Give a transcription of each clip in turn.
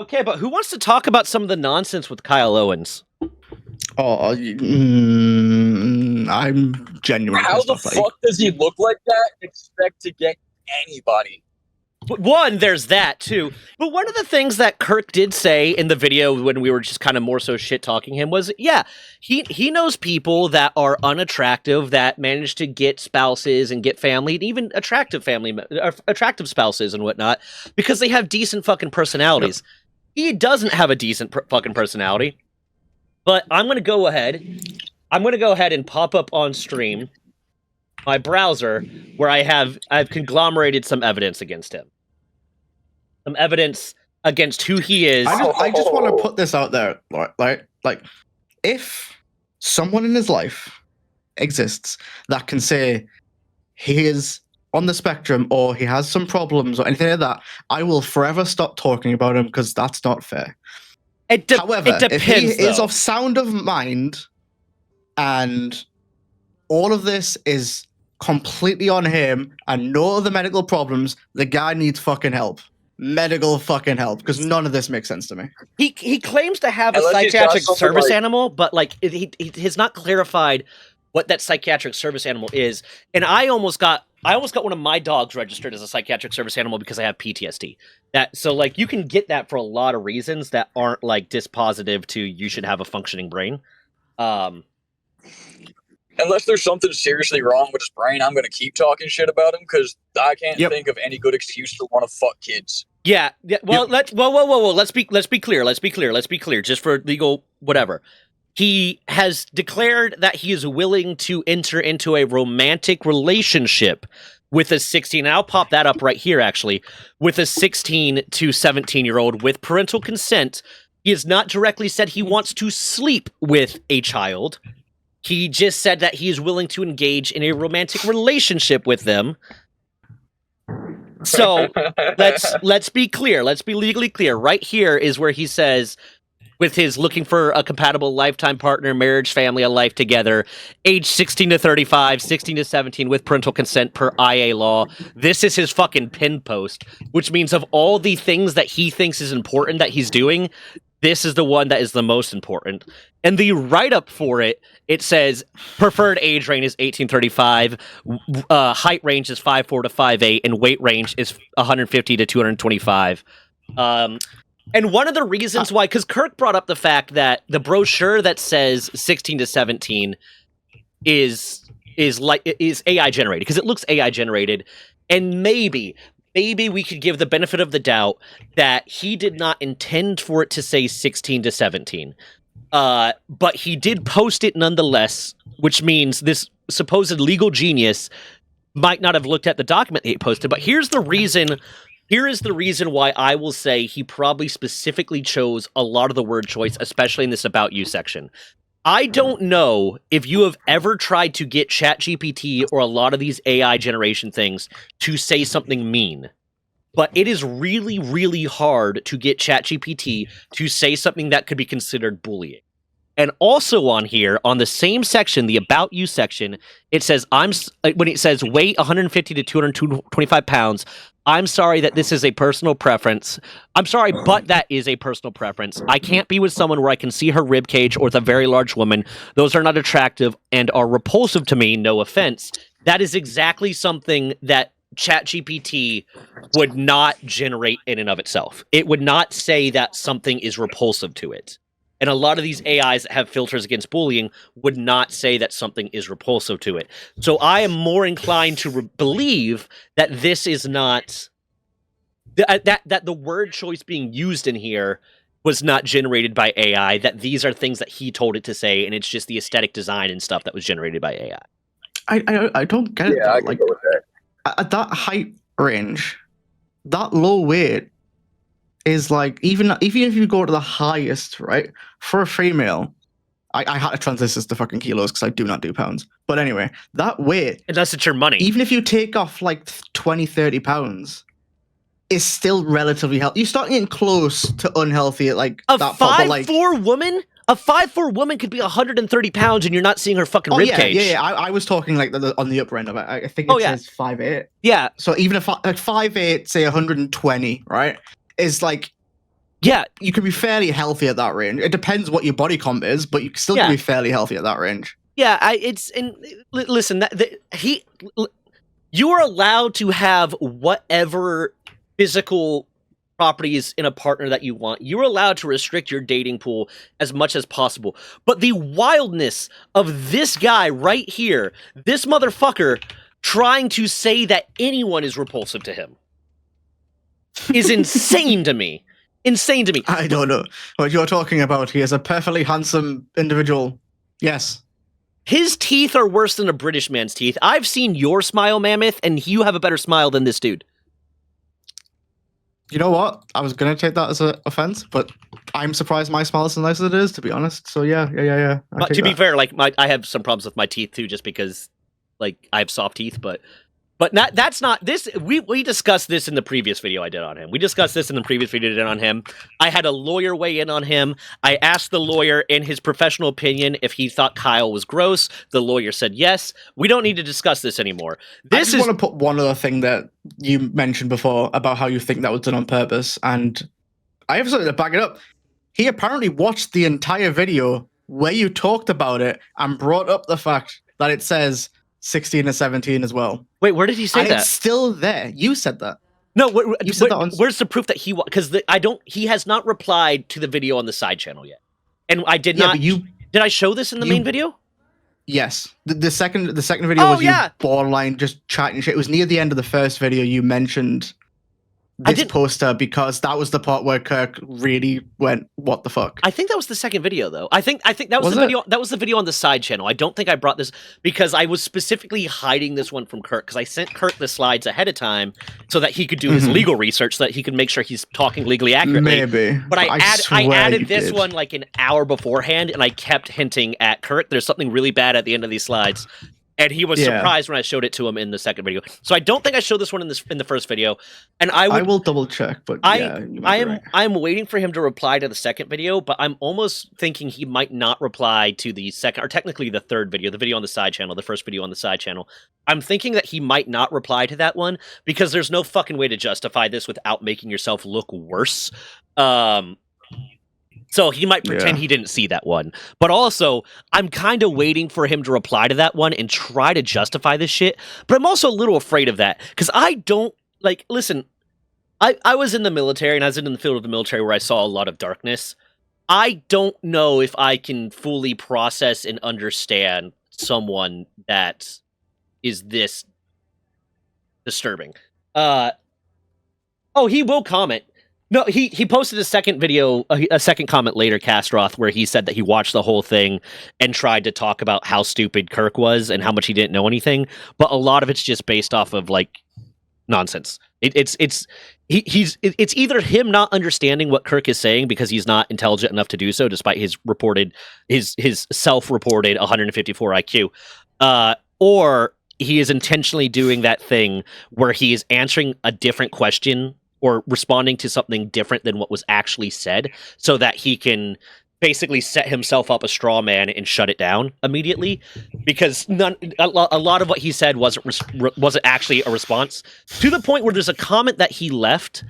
Okay, but who wants to talk about some of the nonsense with Kyle Owens? Oh, I'm genuinely How pissed the off that. fuck does he look like that and expect to get anybody? One, there's that too. But one of the things that Kirk did say in the video when we were just kind of more so shit talking him was, yeah, he knows people that are unattractive that manage to get spouses and get family and even attractive attractive spouses and whatnot because they have decent fucking personalities. He doesn't have a decent fucking personality. But I'm gonna go ahead and pop up on stream my browser where I've conglomerated some evidence against him. Some evidence against who he is. I just want to put this out there, like, if someone in his life exists that can say he is on the spectrum or he has some problems or anything like that, I will forever stop talking about him because that's not fair. However, it depends, if he is though. of sound of mind and all of this is completely on him and no other medical problems, the guy needs fucking help. Medical fucking help, because none of this makes sense to me. He claims to have Unless a he's got psychiatric something service like- animal, but like he has not clarified what that psychiatric service animal is. And I almost got one of my dogs registered as a psychiatric service animal because I have PTSD. So like you can get that for a lot of reasons that aren't like dispositive to you should have a functioning brain. Unless there's something seriously wrong with his brain, I'm going to keep talking shit about him because I can't think of any good excuse to want to fuck kids. Yeah. Well, whoa. Let's be clear. Just for legal whatever. He has declared that he is willing to enter into a romantic relationship with a 16. And I'll pop that up right here, actually, with a 16 to 17-year-old with parental consent. He has not directly said he wants to sleep with a child. He just said that he is willing to engage in a romantic relationship with them. So let's be clear. Let's be legally clear. Right here is where he says, with his looking for a compatible lifetime partner, marriage, family, a life together, age 16 to 35, 16 to 17 with parental consent per IA law. This is his fucking pin post, which means of all the things that he thinks is important that he's doing, this is the one that is the most important. And the write-up for it, it says preferred age range is 18-35, height range is 5'4" to 5'8", and weight range is 150 to 225. And one of the reasons why, because Kirk brought up the fact that the brochure that says 16 to 17 is AI generated, because it looks AI generated, and maybe we could give the benefit of the doubt that he did not intend for it to say 16 to 17. But he did post it nonetheless, which means this supposed legal genius might not have looked at the document that he posted. But here is the reason why I will say he probably specifically chose a lot of the word choice, especially in this About You section. I don't know if you have ever tried to get ChatGPT or a lot of these AI generation things to say something mean. But it is really, really hard to get ChatGPT to say something that could be considered bullying. And also on here, on the same section, the About You section, it says, when it says weight 150 to 225 pounds, I'm sorry that this is a personal preference. I'm sorry, but that is a personal preference. I can't be with someone where I can see her rib cage or with a very large woman. Those are not attractive and are repulsive to me, no offense. That is exactly something that ChatGPT would not generate in and of itself. It would not say that something is repulsive to it. And a lot of these AIs that have filters against bullying would not say that something is repulsive to it. So I am more inclined to believe that this is not... that the word choice being used in here was not generated by AI, that these are things that he told it to say, and it's just the aesthetic design and stuff that was generated by AI. I don't get it. Yeah, I can Like, go with that. at that height range, that low weight is like, even if you go to the highest, right, for a female, I had to translate this to fucking kilos because I do not do pounds. But anyway, that weight, Unless it's your money. even if you take off like 20, 30 pounds, is still relatively healthy. You start getting close to unhealthy at like A that point, but, like, 5'4" woman? A 5'4" woman could be 130 pounds and you're not seeing her fucking oh yeah, ribcage. yeah. I was talking like on the upper end of it. I think it says 5'8". Yeah. So even if like 5'8", say 120, right, is like Yeah, you can be fairly healthy at that range. It depends what your body comp is, but you still can be fairly healthy at that range. Yeah, listen, you are allowed to have whatever physical properties in a partner that you want. You're allowed to restrict your dating pool as much as possible. But the wildness of this guy right here, this motherfucker trying to say that anyone is repulsive to him is insane to me. Insane to me. I don't know what you're talking about. He is a perfectly handsome individual. Yes. His teeth are worse than a British man's teeth. I've seen your smile, Mammoth, and you have a better smile than this dude. You know what? I was going to take that as an offense, but I'm surprised my smile is as nice as it is, to be honest. So yeah. But to be fair, like I have some problems with my teeth too, just because like I have soft teeth, but that's not this. We discussed this in the previous video I did on him. We discussed this in the previous video I did on him. I had a lawyer weigh in on him. I asked the lawyer in his professional opinion if he thought Kyle was gross. The lawyer said yes. We don't need to discuss this anymore. I just want to put one other thing that you mentioned before about how you think that was done on purpose, and I have something to back it up. He apparently watched the entire video where you talked about it and brought up the fact that it says 16 to 17 as well. Wait, where did he say that? It's still there. You said that. No, you said that where's the proof that he? Because he has not replied to the video on the side channel yet, and I did not. Did I show this in the main video? Yes, the second video was you borderline just chatting shit. It was near the end of the first video. You mentioned this poster because that was the part where Kirk really went, "What the fuck?" I think that was the second video, though. I think that was the video. That was the video on the side channel. I don't think I brought this because I was specifically hiding this one from Kirk because I sent Kirk the slides ahead of time so that he could do his legal research, so that he could make sure he's talking legally accurately. Maybe, but I added this one like an hour beforehand, and I kept hinting at Kirk. There's something really bad at the end of these slides. And he was surprised when I showed it to him in the second video. So I don't think I showed this one in the first video. And I will double check, but I'm waiting for him to reply to the second video, but I'm almost thinking he might not reply to the second, or technically the third video, the video on the side channel, the first video on the side channel. I'm thinking that he might not reply to that one because there's no fucking way to justify this without making yourself look worse. So he might pretend he didn't see that one. But also, I'm kind of waiting for him to reply to that one and try to justify this shit. But I'm also a little afraid of that. Because I don't, like, listen, I was in the military, and I was in the field of the military where I saw a lot of darkness. I don't know if I can fully process and understand someone that is this disturbing. He will comment. No, he posted a second video, a second comment later, Castroth, where he said that he watched the whole thing and tried to talk about how stupid Kirk was and how much he didn't know anything. But a lot of it's just based off of like nonsense. It's either him not understanding what Kirk is saying because he's not intelligent enough to do so, despite his self-reported 154 IQ, or he is intentionally doing that thing where he is answering a different question or responding to something different than what was actually said so that he can basically set himself up a straw man and shut it down immediately, because a lot of what he said wasn't actually a response, to the point where there's a comment that he left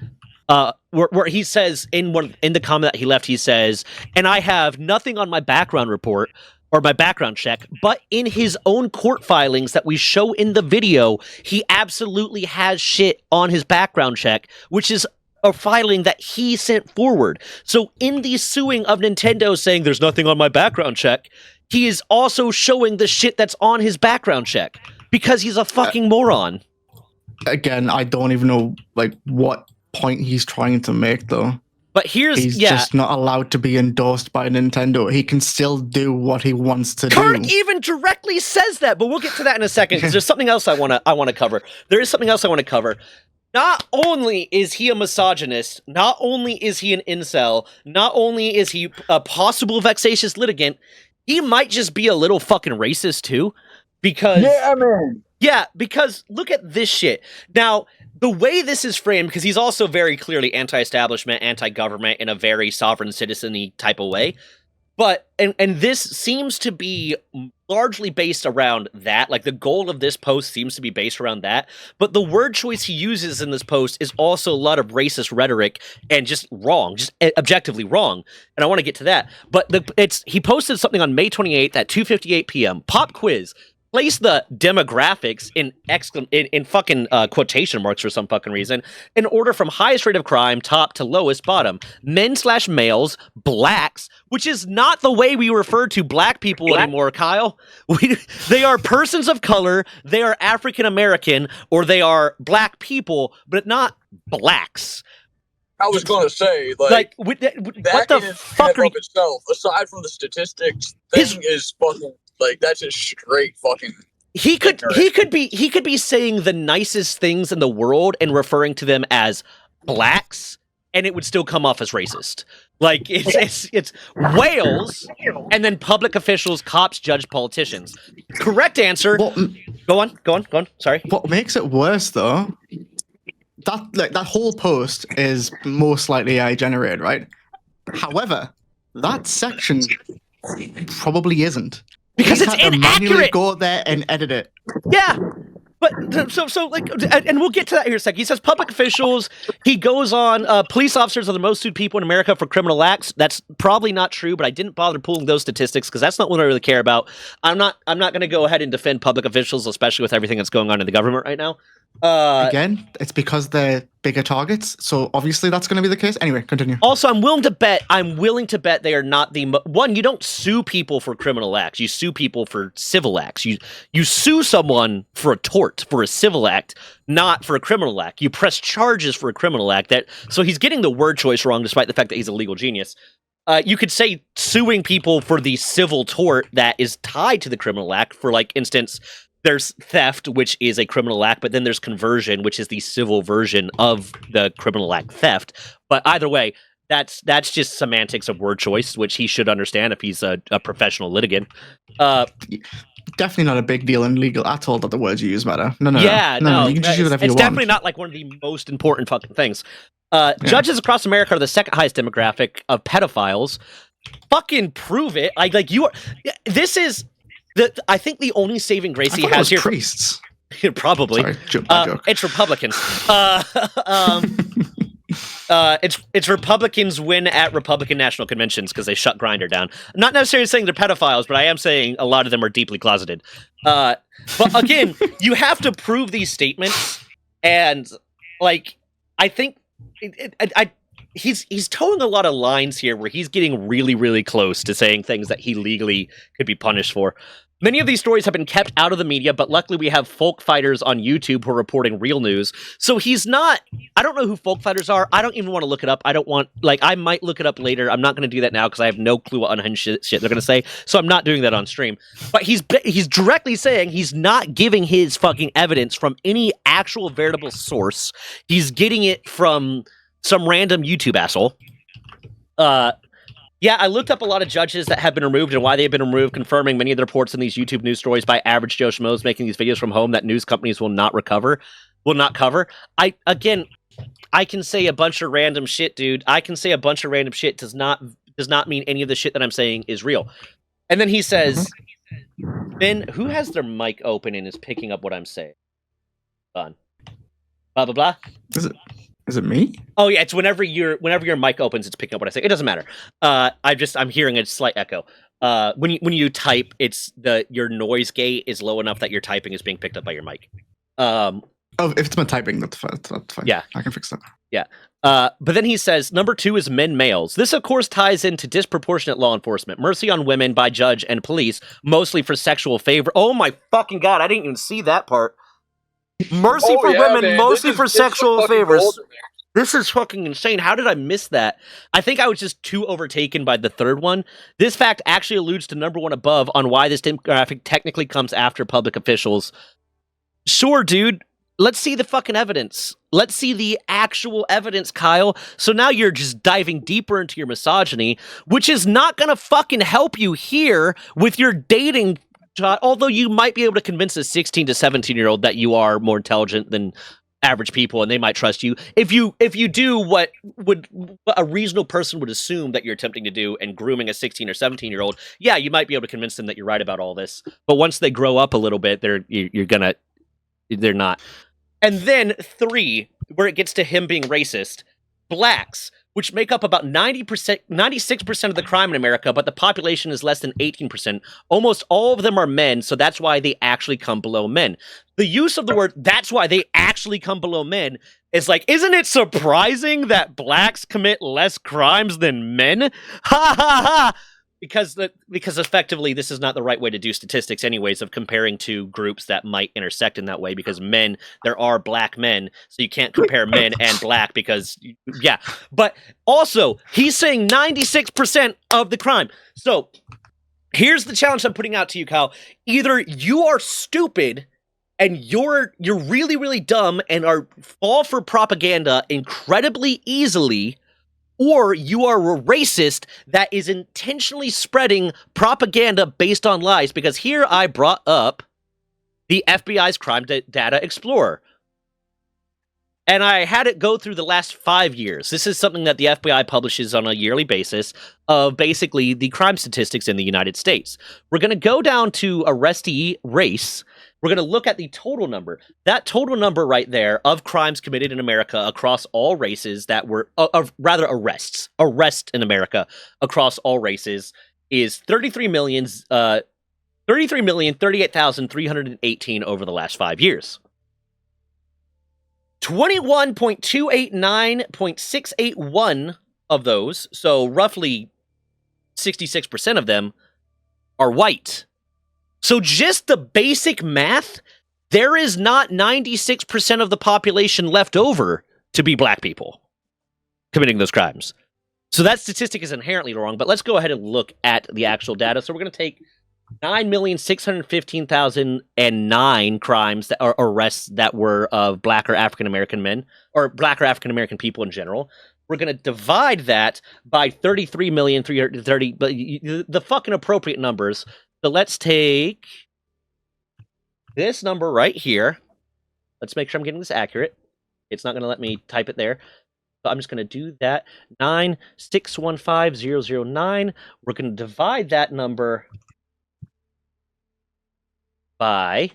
where he says in the comment that he left, he says, "And I have nothing on my background report or my background check," but in his own court filings that we show in the video, he absolutely has shit on his background check, which is a filing that he sent forward. So in the suing of Nintendo saying there's nothing on my background check, he is also showing the shit that's on his background check because he's a fucking moron. Again, I don't even know like what point he's trying to make though. But he's just not allowed to be endorsed by Nintendo. He can still do what he wants to do. Kirk even directly says that, but we'll get to that in a second because there's something else I want to cover. There is something else I want to cover. Not only is he a misogynist, not only is he an incel, not only is he a possible vexatious litigant, he might just be a little fucking racist too. Because because look at this shit. Now, the way this is framed, because he's also very clearly anti-establishment, anti-government in a very sovereign citizen-y type of way. But and this seems to be largely based around that. Like the goal of this post seems to be based around that. But the word choice he uses in this post is also a lot of racist rhetoric and just wrong, just objectively wrong. And I want to get to that. But he posted something on May 28th at 2:58 p.m. Pop quiz. Place the demographics in fucking quotation marks for some fucking reason in order from highest rate of crime, top to lowest bottom. Men/males, blacks, which is not the way we refer to black people anymore, Kyle. They are persons of color, they are African American, or they are black people, but not blacks. I was going to say, what the fuck are you... itself, aside from the statistics, thing is fucking... Like, that's just straight fucking... He could be saying the nicest things in the world and referring to them as blacks, and it would still come off as racist. Like, it's whales, and then public officials, cops, judge, politicians. Correct answer. Go on. Sorry. What makes it worse, though, that whole post is most likely AI generated, right? However, that section probably isn't. Because it's inaccurate. Go there and edit it. Yeah, but so like, and we'll get to that here in a second. He says public officials. He goes on. Police officers are the most sued people in America for criminal acts. That's probably not true, but I didn't bother pulling those statistics because that's not what I really care about. I'm not going to go ahead and defend public officials, especially with everything that's going on in the government right now. Again, it's because they're bigger targets, so obviously that's going to be the case. Anyway, continue. Also, I'm willing to bet they are not the one. You don't sue people for criminal acts. You sue people for civil acts. You sue someone for a tort, for a civil act, not for a criminal act. You press charges for a criminal act. So he's getting the word choice wrong, despite the fact that he's a legal genius. You could say suing people for the civil tort that is tied to the criminal act. For like instance, there's theft, which is a criminal act, but then there's conversion, which is the civil version of the criminal act theft. But either way, that's just semantics of word choice, which he should understand if he's a professional litigant. Definitely not a big deal in legal at all that the words you use matter. No. You can just use whatever you want. It's definitely not like one of the most important fucking things. Judges across America are the second highest demographic of pedophiles. Fucking prove it. You are. This is. I think the only saving grace he has here... priests. Probably. Sorry, joke. It's Republicans. It's Republicans win at Republican national conventions because they shut Grindr down. I'm not necessarily saying they're pedophiles, but I am saying a lot of them are deeply closeted. But again, you have to prove these statements, and like I think he's towing a lot of lines here where he's getting really, really close to saying things that he legally could be punished for. Many of these stories have been kept out of the media, but luckily we have folk fighters on YouTube who are reporting real news. So he's not... I don't know who folk fighters are. I don't even want to look it up. I might look it up later. I'm not going to do that now because I have no clue what unhinged shit they're going to say. So I'm not doing that on stream. But he's directly saying he's not giving his fucking evidence from any actual veritable source. He's getting it from some random YouTube asshole. Yeah, I looked up a lot of judges that have been removed and why they've been removed, confirming many of the reports in these YouTube news stories by average Joe Schmoes making these videos from home that news companies will not cover. I can say a bunch of random shit, dude. I can say a bunch of random shit does not mean any of the shit that I'm saying is real. And then he says, Ben, who has their mic open and is picking up what I'm saying? Done. Blah, blah, blah. Is it me? Oh yeah, it's whenever your mic opens, it's picking up what I say. It doesn't matter. I'm hearing a slight echo. When you type, your noise gate is low enough that your typing is being picked up by your mic. If it's my typing, that's fine. Yeah, I can fix that. Yeah. But then he says, number 2 is men males. This, of course, ties into disproportionate law enforcement. Mercy on women by judge and police, mostly for sexual favor. Oh my fucking God, I didn't even see that part. Mercy for women, man. Mostly for sexual favors. Gold. This is fucking insane. How did I miss that? I think I was just too overtaken by the third one. This fact actually alludes to number 1 above on why this demographic technically comes after public officials. Sure, dude. Let's see the fucking evidence. Let's see the actual evidence, Kyle. So now you're just diving deeper into your misogyny, which is not gonna fucking help you here with your dating. Although you might be able to convince a 16 to 17-year-old that you are more intelligent than average people, and they might trust you. If you do what a reasonable person would assume that you're attempting to do, and grooming a 16 or 17-year-old, yeah, you might be able to convince them that you're right about all this. But once they grow up a little bit, they're not. And then 3, where it gets to him being racist, blacks, which make up about 96% of the crime in America, but the population is less than 18%. Almost all of them are men, so that's why they actually come below men. The use of the word, that's why they actually come below men, is like, isn't it surprising that blacks commit less crimes than men? Ha ha ha! Because effectively, this is not the right way to do statistics anyways, of comparing two groups that might intersect in that way, because men, there are black men, so you can't compare men and black because, yeah. But also, he's saying 96% of the crime. So, here's the challenge I'm putting out to you, Kyle. Either you are stupid and you're really, really dumb and fall for propaganda incredibly easily, or you are a racist that is intentionally spreading propaganda based on lies. Because here I brought up the FBI's Crime Data Explorer. And I had it go through the last 5 years. This is something that the FBI publishes on a yearly basis of basically the crime statistics in the United States. We're going to go down to arrestee race. We're going to look at the total number. That total number right there of crimes committed in America across all races that were, arrests in America across all races is 33,038,318 over the last 5 years. 21.289.681 of those, so roughly 66% of them, are white. So just the basic math, there is not 96% of the population left over to be black people committing those crimes. So that statistic is inherently wrong, but let's go ahead and look at the actual data. So we're going to take 9,615,009 crimes that are arrests that were of black or African American men, or black or African American people in general. We're going to divide that by 33,330, the fucking appropriate numbers. So let's take this number right here. Let's make sure I'm getting this accurate. It's not going to let me type it there. So I'm just going to do that. 9615009. We're going to divide that number by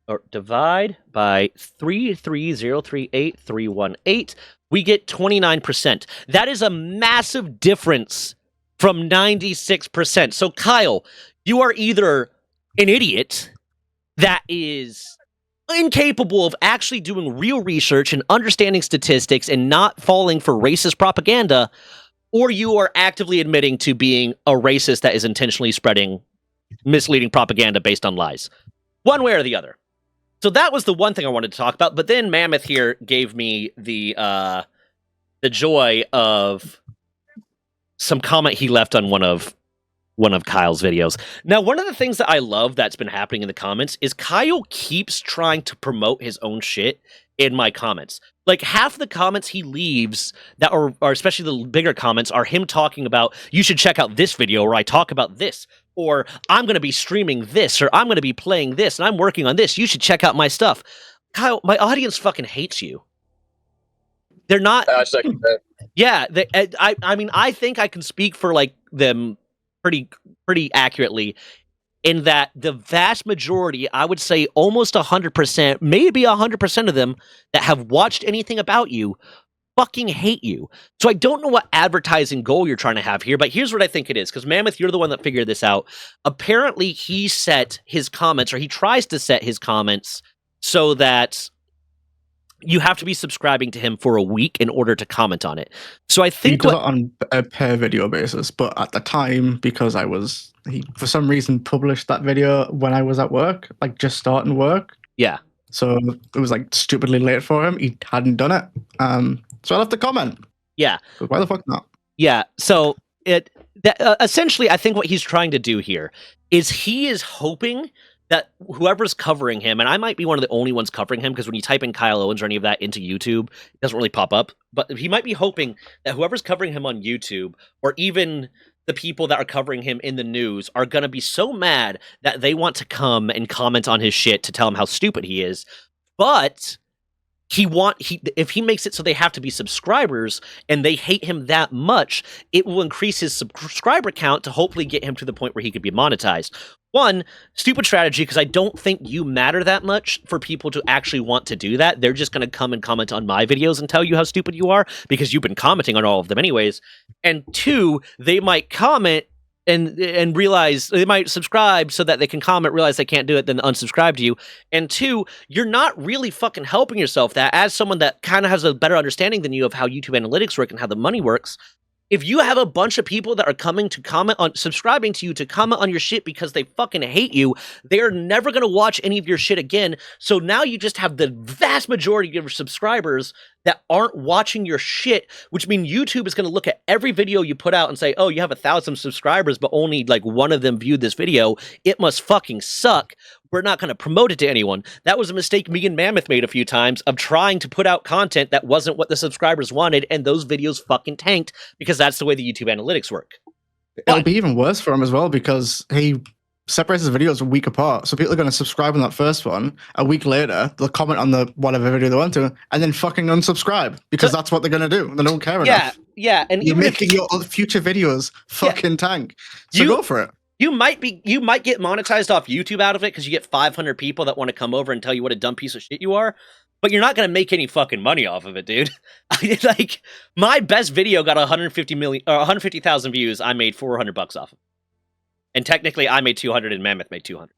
33038,318. We get 29%. That is a massive difference from 96%. So, Kyle, you are either an idiot that is incapable of actually doing real research and understanding statistics and not falling for racist propaganda, or you are actively admitting to being a racist that is intentionally spreading misleading propaganda based on lies. One way or the other. So that was the one thing I wanted to talk about, but then Mammoth here gave me the joy of some comment he left on one of Kyle's videos. Now, one of the things that I love that's been happening in the comments is Kyle keeps trying to promote his own shit in my comments. Like, half the comments he leaves that are especially the bigger comments are him talking about, you should check out this video where I talk about this, or I'm going to be streaming this, or I'm going to be playing this, and I'm working on this. You should check out my stuff. Kyle, my audience fucking hates you. They're not. Second that. Yeah, I mean, I think I can speak for like them pretty accurately in that the vast majority, I would say almost 100%, maybe 100% of them that have watched anything about you fucking hate you. So I don't know what advertising goal you're trying to have here, but here's what I think it is, because Mammoth, you're the one that figured this out. Apparently, he set his comments, or he tries to set his comments so that you have to be subscribing to him for a week in order to comment on it. So I think he does it on a per video basis, but at the time, because he for some reason published that video when I was at work, like just starting work. Yeah. So it was like stupidly late for him. He hadn't done it. So I left a comment. Yeah. Why the fuck not? Yeah. So essentially, I think what he's trying to do here is he is hoping that whoever's covering him, and I might be one of the only ones covering him, because when you type in Kyle Owens or any of that into YouTube, it doesn't really pop up, but he might be hoping that whoever's covering him on YouTube, or even the people that are covering him in the news are going to be so mad that they want to come and comment on his shit to tell him how stupid he is. But if he makes it so they have to be subscribers and they hate him that much, it will increase his subscriber count to hopefully get him to the point where he could be monetized. One, stupid strategy, because I don't think you matter that much for people to actually want to do that. They're just going to come and comment on my videos and tell you how stupid you are because you've been commenting on all of them anyways. And two, they might comment and realize they might subscribe so that they can comment, realize they can't do it, then unsubscribe to you. And two, you're not really fucking helping yourself. That as someone that kind of has a better understanding than you of how YouTube analytics work and how the money works, if you have a bunch of people that are coming to comment on, subscribing to you to comment on your shit because they fucking hate you, they are never going to watch any of your shit again. So now you just have the vast majority of your subscribers that aren't watching your shit, which means YouTube is going to look at every video you put out and say, oh, you have 1,000 subscribers, but only like one of them viewed this video. It must fucking suck. We're not going to promote it to anyone. That was a mistake me and Mammoth made a few times of trying to put out content that wasn't what the subscribers wanted, and those videos fucking tanked because that's the way the YouTube analytics work. It'll be even worse for him as well because he separates his videos a week apart. So people are going to subscribe on that first one. A week later, they'll comment on the whatever video they want to, and then fucking unsubscribe because that's what they're going to do. They don't care enough. Yeah, and you're making your future videos fucking tank. So go for it. You might get monetized off YouTube out of it because you get 500 people that want to come over and tell you what a dumb piece of shit you are, but you're not going to make any fucking money off of it, dude. Like, my best video got 150,000 views. I made $400 off of it. And technically I made 200 and Mammoth made 200.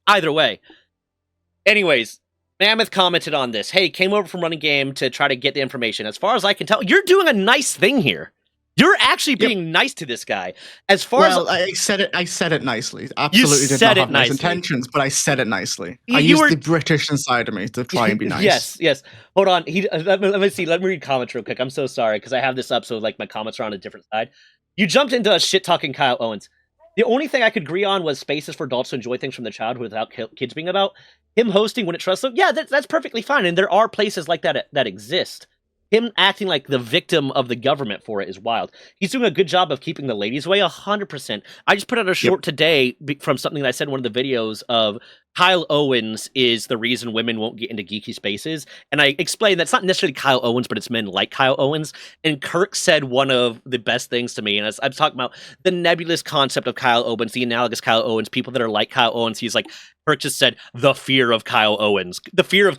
Either way. Anyways, Mammoth commented on this. Hey, came over from Running Game to try to get the information. As far as I can tell, you're doing a nice thing here. You're actually being nice to this guy. As far as I said it nicely. Absolutely did not have nice intentions, but I said it nicely. I used the British inside of me to try and be nice. Yes. Hold on. Let me see. Let me read comments real quick. I'm so sorry because I have this up so like my comments are on a different side. You jumped into a shit talking Kyle Owens. The only thing I could agree on was spaces for adults to enjoy things from the childhood without kids being about. Him hosting Wouldn't Trust them. Yeah, that's perfectly fine. And there are places like that exist. Him acting like the victim of the government for it is wild. He's doing a good job of keeping the ladies away, 100%. I just put out a short today from something that I said in one of the videos of Kyle Owens is the reason women won't get into geeky spaces. And I explained that's not necessarily Kyle Owens, but it's men like Kyle Owens. And Kirk said one of the best things to me, and I'm talking about the nebulous concept of Kyle Owens, the analogous Kyle Owens, people that are like Kyle Owens. He's like, Kirk just said, the fear of Kyle Owens, the fear of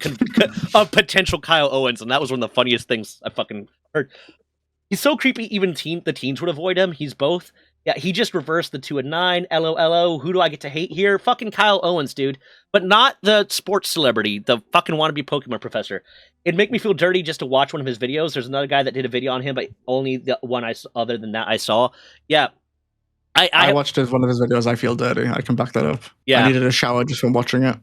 of potential Kyle Owens. And that was one of the funniest things I fucking heard. He's so creepy, even the teens would avoid him. He's both. Yeah, he just reversed the 2 and 9. LOLO. Who do I get to hate here? Fucking Kyle Owens, dude. But not the sports celebrity, the fucking wannabe Pokemon professor. It'd make me feel dirty just to watch one of his videos. There's another guy that did a video on him, but only the one other than that I saw. Yeah. I watched one of his videos. I feel dirty. I can back that up. Yeah. I needed a shower just from watching it.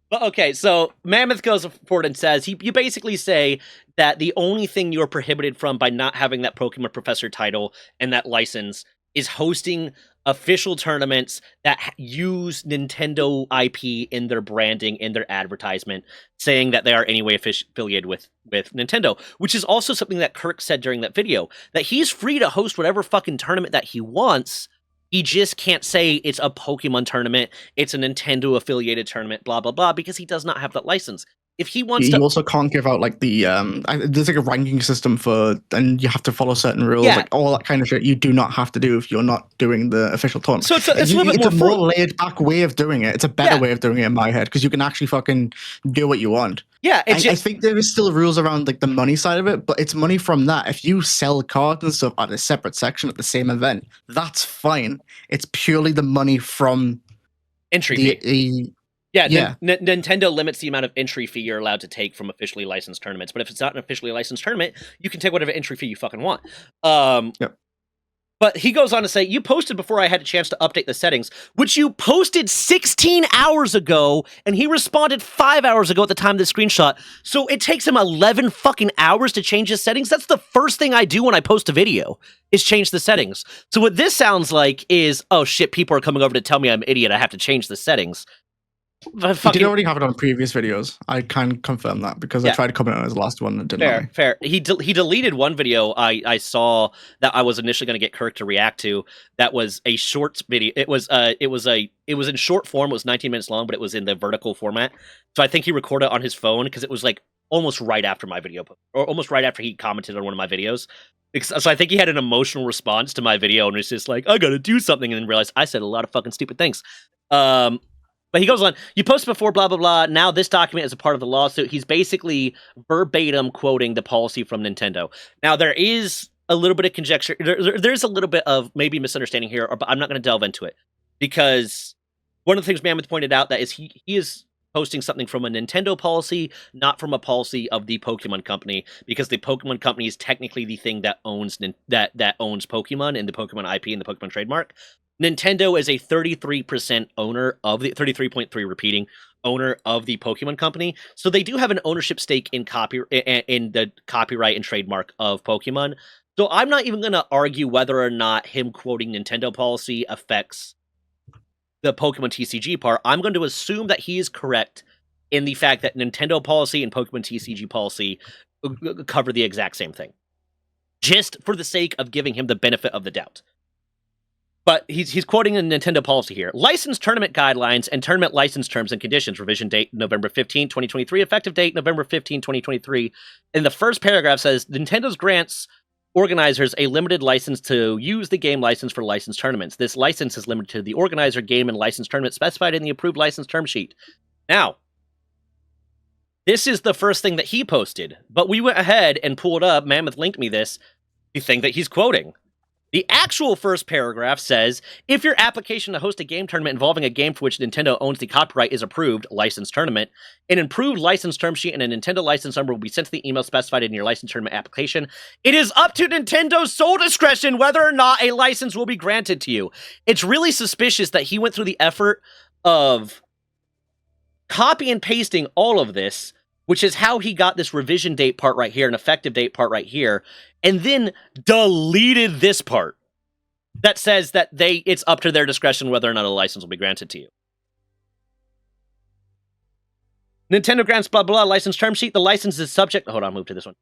But okay, so Mammoth goes forward and says, you basically say that the only thing you're prohibited from by not having that Pokemon Professor title and that license is hosting official tournaments that use Nintendo IP in their branding, in their advertisement, saying that they are anyway affiliated with Nintendo, which is also something that Kirk said during that video, that he's free to host whatever fucking tournament that he wants. He just can't say it's a Pokemon tournament, it's a Nintendo affiliated tournament, blah, blah, blah, because he does not have that license. If he wants to... You also can't give out, like, the... there's, like, a ranking system and you have to follow certain rules, like, all that kind of shit you do not have to do if you're not doing the official tournament. So it's a little bit more laid-back way of doing it. It's a better way of doing it in my head, because you can actually fucking do what you want. Yeah, I think there is still rules around, like, the money side of it, but it's money from that. If you sell cards and stuff at a separate section at the same event, that's fine. It's purely the money from... entry fee. Nintendo limits the amount of entry fee you're allowed to take from officially licensed tournaments. But if it's not an officially licensed tournament, you can take whatever entry fee you fucking want. But he goes on to say, you posted before I had a chance to update the settings, which you posted 16 hours ago, and he responded 5 hours ago at the time of the screenshot. So it takes him 11 fucking hours to change his settings. That's the first thing I do when I post a video, is change the settings. So what this sounds like is, oh shit, people are coming over to tell me I'm an idiot, I have to change the settings. He fucking did already have it on previous videos. I can confirm that because I Yeah. tried commenting on his last one and it didn't let me. fair. He deleted one video I saw that I was initially going to get Kirk to react to. That was a short video. It was in short form. It was 19 minutes long, but it was in the vertical format. So I think he recorded it on his phone because it was like almost right after my video, or almost right after he commented on one of my videos. So I think he had an emotional response to my video and was just like, I gotta do something, and then realized I said a lot of fucking stupid things. But he goes on, you posted before, blah, blah, blah. Now this document is a part of the lawsuit. He's basically verbatim quoting the policy from Nintendo. Now, there is a little bit of conjecture. There's a little bit of maybe misunderstanding here, but I'm not going to delve into it. Because one of the things Mammoth pointed out that is he is posting something from a Nintendo policy, not from a policy of the Pokemon Company, because the Pokemon Company is technically the thing that owns that owns Pokemon and the Pokemon IP and the Pokemon trademark. Nintendo is a 33% owner of the 33.3 repeating owner of the Pokemon Company, so they do have an ownership stake in the copyright and trademark of Pokemon. So I'm not even going to argue whether or not him quoting Nintendo policy affects the Pokemon TCG part. I'm going to assume that he is correct in the fact that Nintendo policy and Pokemon TCG policy cover the exact same thing, just for the sake of giving him the benefit of the doubt. But he's quoting a Nintendo policy here. License tournament guidelines and tournament license terms and conditions. Revision date November 15, 2023. Effective date November 15, 2023. In the first paragraph says, Nintendo's grants organizers a limited license to use the game license for licensed tournaments. This license is limited to the organizer game and licensed tournament specified in the approved license term sheet. Now, this is the first thing that he posted, but we went ahead and pulled up, Mammoth linked me this, the thing that he's quoting. The actual first paragraph says, if your application to host a game tournament involving a game for which Nintendo owns the copyright is approved, licensed tournament, an improved license term sheet and a Nintendo license number will be sent to the email specified in your license tournament application. It is up to Nintendo's sole discretion whether or not a license will be granted to you. It's really suspicious that he went through the effort of copy and pasting all of this, which is how he got this revision date part right here, an effective date part right here, and then deleted this part that says that it's up to their discretion whether or not a license will be granted to you. Nintendo grants blah, blah, license term sheet. The license is subject... Hold on, move to this one.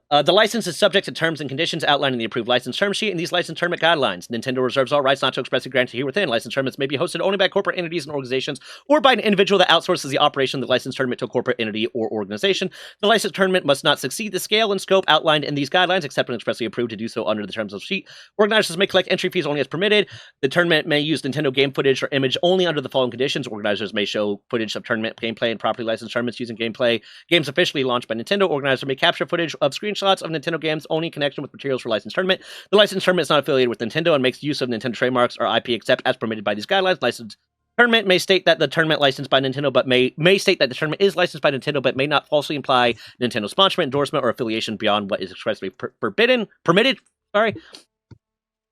The license is subject to terms and conditions outlined in the approved license term sheet and these license tournament guidelines. Nintendo reserves all rights not to expressly grant here within. License tournaments may be hosted only by corporate entities and organizations or by an individual that outsources the operation of the license tournament to a corporate entity or organization. The license tournament must not exceed the scale and scope outlined in these guidelines, except when expressly approved to do so under the terms of the sheet. Organizers may collect entry fees only as permitted. The tournament may use Nintendo game footage or image only under the following conditions. Organizers may show footage of tournament gameplay and properly licensed tournaments using games officially launched by Nintendo. Organizer may capture footage of screenshots of Nintendo games only in connection with materials for licensed tournament. The licensed tournament is not affiliated with Nintendo and makes use of Nintendo trademarks or IP except as permitted by these guidelines. Licensed tournament may state that the tournament licensed by Nintendo, but may state that the tournament is licensed by Nintendo, but may not falsely imply Nintendo sponsorship, endorsement, or affiliation beyond what is expressly permitted.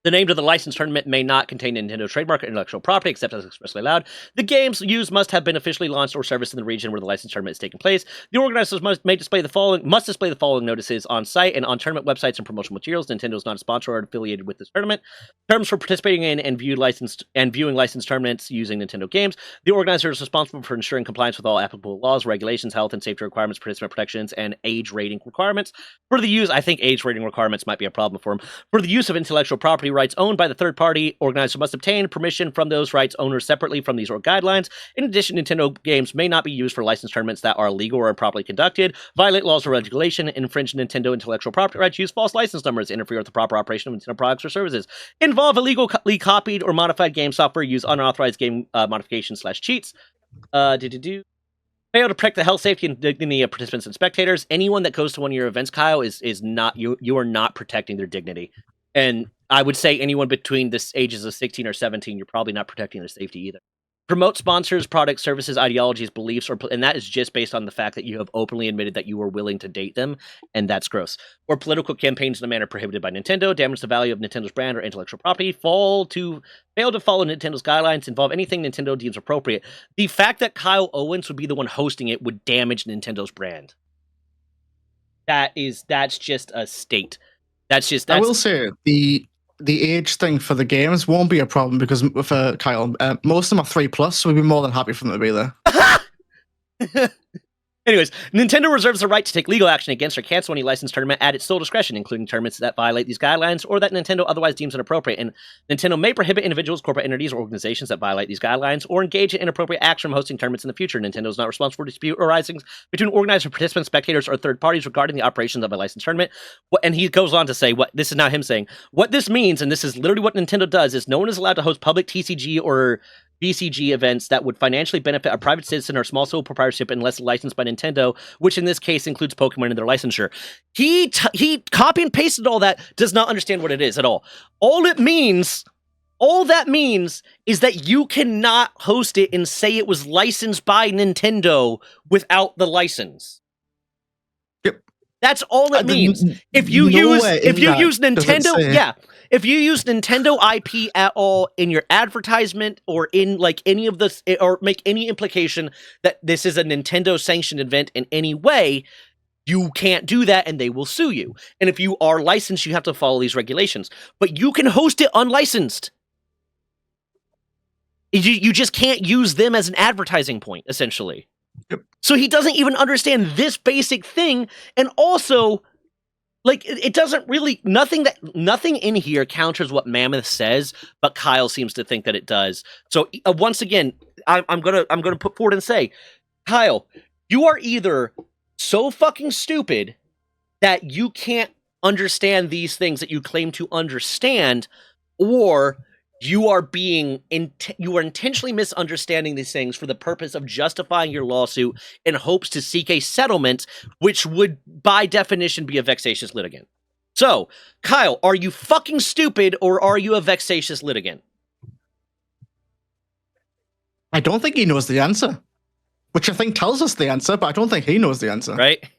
The name of the licensed tournament may not contain Nintendo trademark or intellectual property, except as expressly allowed. The games used must have been officially launched or serviced in the region where the licensed tournament is taking place. The organizers must display the following notices on site and on tournament websites and promotional materials. Nintendo is not a sponsor or affiliated with this tournament. Terms for participating in and viewing licensed tournaments using Nintendo games. The organizer is responsible for ensuring compliance with all applicable laws, regulations, health and safety requirements, participant protections, and age rating requirements. For the use, I think age rating requirements might be a problem for him. For the use of intellectual property rights owned by the third party, organizer must obtain permission from those rights owners separately from these guidelines. In addition, Nintendo games may not be used for licensed tournaments that are illegal or improperly conducted, violate laws or regulation, infringe Nintendo intellectual property rights, use false license numbers, interfere with the proper operation of Nintendo products or services, involve illegally copied or modified game software, use unauthorized game modifications/cheats, fail to protect the health, safety, and dignity of participants and spectators. Anyone that goes to one of your events, Kyle, is not you are not protecting their dignity. And I would say anyone between the ages of 16 or 17, you're probably not protecting their safety either. Promote sponsors, products, services, ideologies, beliefs, and that is just based on the fact that you have openly admitted that you were willing to date them, and that's gross. Or political campaigns in a manner prohibited by Nintendo, damage the value of Nintendo's brand or intellectual property, fail to follow Nintendo's guidelines, involve anything Nintendo deems appropriate. The fact that Kyle Owens would be the one hosting it would damage Nintendo's brand. That's just a state. I will say the the age thing for the games won't be a problem because for Kyle, most of them are 3+, so we'd be more than happy for them to be there. Anyways, Nintendo reserves the right to take legal action against or cancel any licensed tournament at its sole discretion, including tournaments that violate these guidelines or that Nintendo otherwise deems inappropriate. And Nintendo may prohibit individuals, corporate entities, or organizations that violate these guidelines or engage in inappropriate action from hosting tournaments in the future. Nintendo is not responsible for dispute arising between organizers, participants, spectators, or third parties regarding the operations of a licensed tournament. And he goes on to say, what this is now him saying, what this means, and this is literally what Nintendo does, is no one is allowed to host public TCG or BCG events that would financially benefit a private citizen or small sole proprietorship unless licensed by Nintendo, which in this case includes Pokemon and their licensure. He copy and pasted all that, does not understand what it is at all. All that means is that you cannot host it and say it was licensed by Nintendo without the license. Yep. That's all it means. If you use Nintendo, if you use Nintendo IP at all in your advertisement or in like any of this, or make any implication that this is a Nintendo sanctioned event in any way, you can't do that and they will sue you. And if you are licensed, you have to follow these regulations. But you can host it unlicensed. You just can't use them as an advertising point, essentially. Yep. So he doesn't even understand this basic thing, and also, like, it doesn't really nothing in here counters what Mammoth says, but Kyle seems to think that it does. So once again, I'm gonna put forward and say, Kyle, you are either so fucking stupid that you can't understand these things that you claim to understand, or you are intentionally misunderstanding these things for the purpose of justifying your lawsuit in hopes to seek a settlement, which would, by definition, be a vexatious litigant. So, Kyle, are you fucking stupid or are you a vexatious litigant? I don't think he knows the answer, which I think tells us the answer, but I don't think he knows the answer. Right?